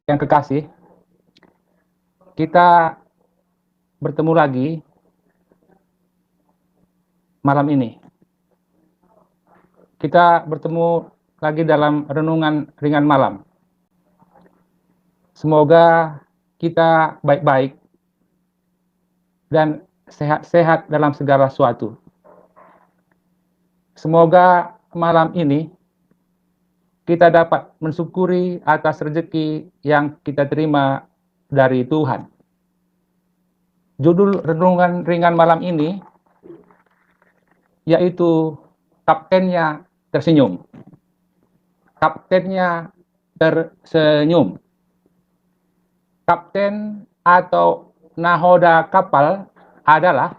yang kekasih, kita bertemu lagi malam ini. Kita bertemu lagi dalam renungan ringan malam. Semoga kita baik-baik dan sehat-sehat dalam segala sesuatu. Semoga malam ini kita dapat mensyukuri atas rezeki yang kita terima dari Tuhan. Judul renungan ringan malam ini yaitu Kaptennya Tersenyum. Kaptennya tersenyum. Kapten atau nahoda kapal adalah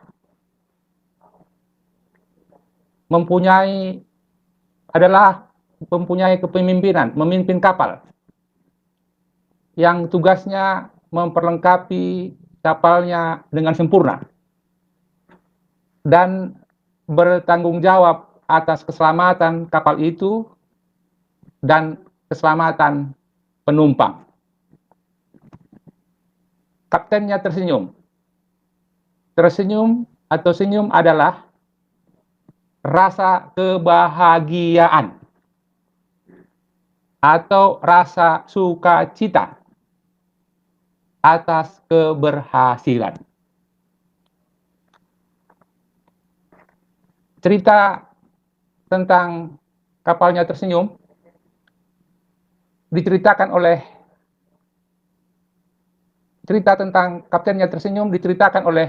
mempunyai kepemimpinan, memimpin kapal yang tugasnya memperlengkapi kapalnya dengan sempurna dan bertanggung jawab atas keselamatan kapal itu dan keselamatan penumpang. Kaptennya tersenyum. Tersenyum atau senyum adalah rasa kebahagiaan atau rasa sukacita atas keberhasilan. Cerita tentang kapalnya tersenyum kaptennya tersenyum diceritakan oleh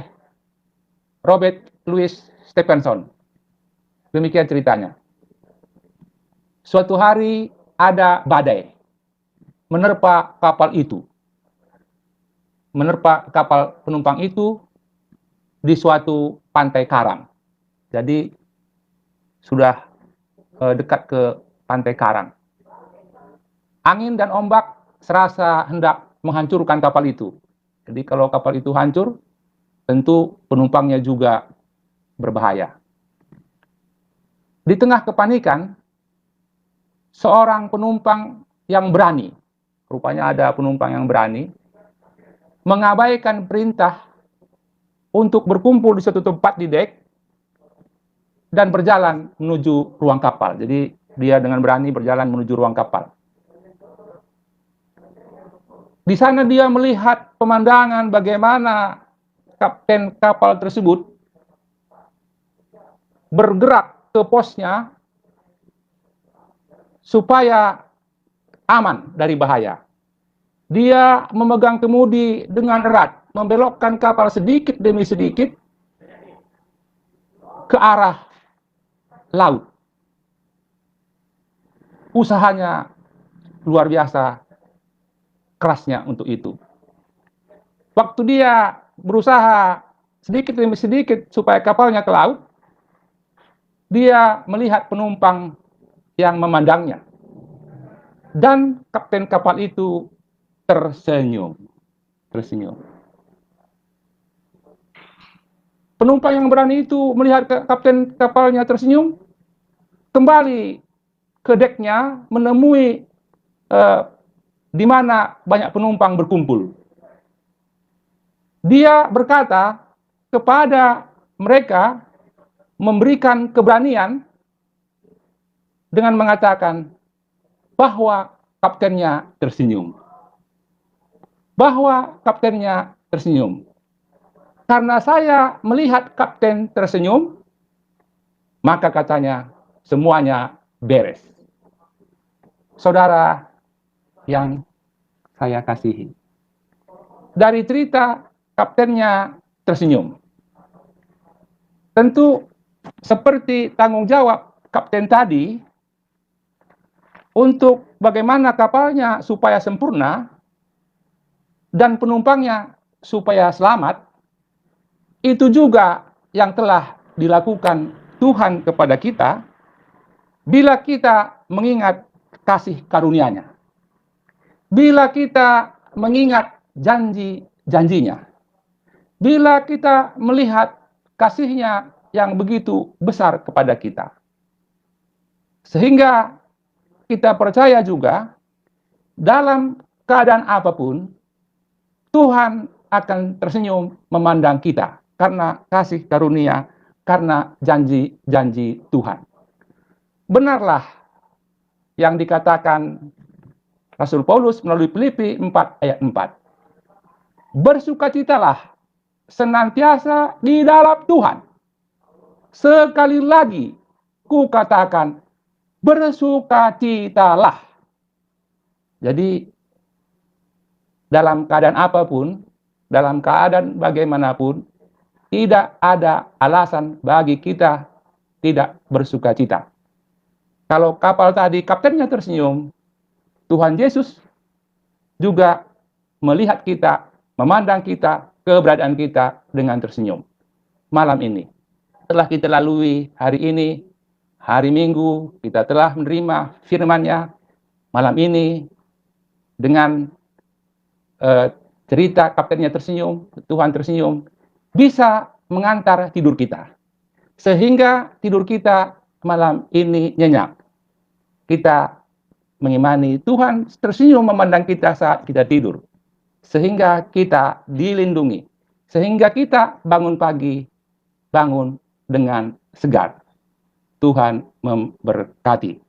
Robert Louis Stevenson. Demikian ceritanya. Suatu hari ada badai menerpa kapal penumpang itu di suatu pantai karang. Jadi sudah dekat ke pantai karang. Angin dan ombak serasa hendak menghancurkan kapal itu. Jadi kalau kapal itu hancur, tentu penumpangnya juga berbahaya. Di tengah kepanikan, seorang penumpang yang berani, rupanya ada penumpang yang berani, mengabaikan perintah untuk berkumpul di suatu tempat di dek dan berjalan menuju ruang kapal. Jadi dia dengan berani berjalan menuju ruang kapal. Di sana dia melihat pemandangan bagaimana kapten kapal tersebut bergerak ke posnya supaya aman dari bahaya. Dia memegang kemudi dengan erat, membelokkan kapal sedikit demi sedikit ke arah laut. Usahanya luar biasa kerasnya untuk itu. Waktu dia berusaha sedikit demi sedikit supaya kapalnya ke laut, dia melihat penumpang yang memandangnya. Dan kapten kapal itu tersenyum. Penumpang yang berani itu melihat kapten kapalnya tersenyum, kembali ke deknya menemui di mana banyak penumpang berkumpul. Dia berkata kepada mereka, memberikan keberanian dengan mengatakan bahwa kaptennya tersenyum. Karena saya melihat kapten tersenyum, maka katanya semuanya beres. Saudara yang saya kasihi, dari cerita kaptennya tersenyum, tentu seperti tanggung jawab kapten tadi untuk bagaimana kapalnya supaya sempurna dan penumpangnya supaya selamat, itu juga yang telah dilakukan Tuhan kepada kita bila kita mengingat kasih karunia-Nya. Bila kita mengingat janji-janjinya, bila kita melihat kasih-Nya yang begitu besar kepada kita, sehingga kita percaya juga dalam keadaan apapun, Tuhan akan tersenyum memandang kita karena kasih karunia, karena janji-janji Tuhan. Benarlah yang dikatakan Rasul Paulus melalui Filipi 4 ayat 4. Bersukacitalah senantiasa di dalam Tuhan. Sekali lagi ku katakan, bersukacitalah. Jadi dalam keadaan apapun, dalam keadaan bagaimanapun, tidak ada alasan bagi kita tidak bersukacita. Kalau kapal tadi kaptennya tersenyum, Tuhan Yesus juga melihat kita, memandang kita, keberadaan kita dengan tersenyum. Malam ini, setelah kita lalui hari ini, hari Minggu, kita telah menerima firman-Nya. Malam ini, dengan cerita kaptennya tersenyum, Tuhan tersenyum, bisa mengantar tidur kita. Sehingga tidur kita malam ini nyenyak. Kita mengimani Tuhan tersenyum memandang kita saat kita tidur. Sehingga kita dilindungi. Sehingga kita bangun pagi, bangun dengan segar. Tuhan memberkati.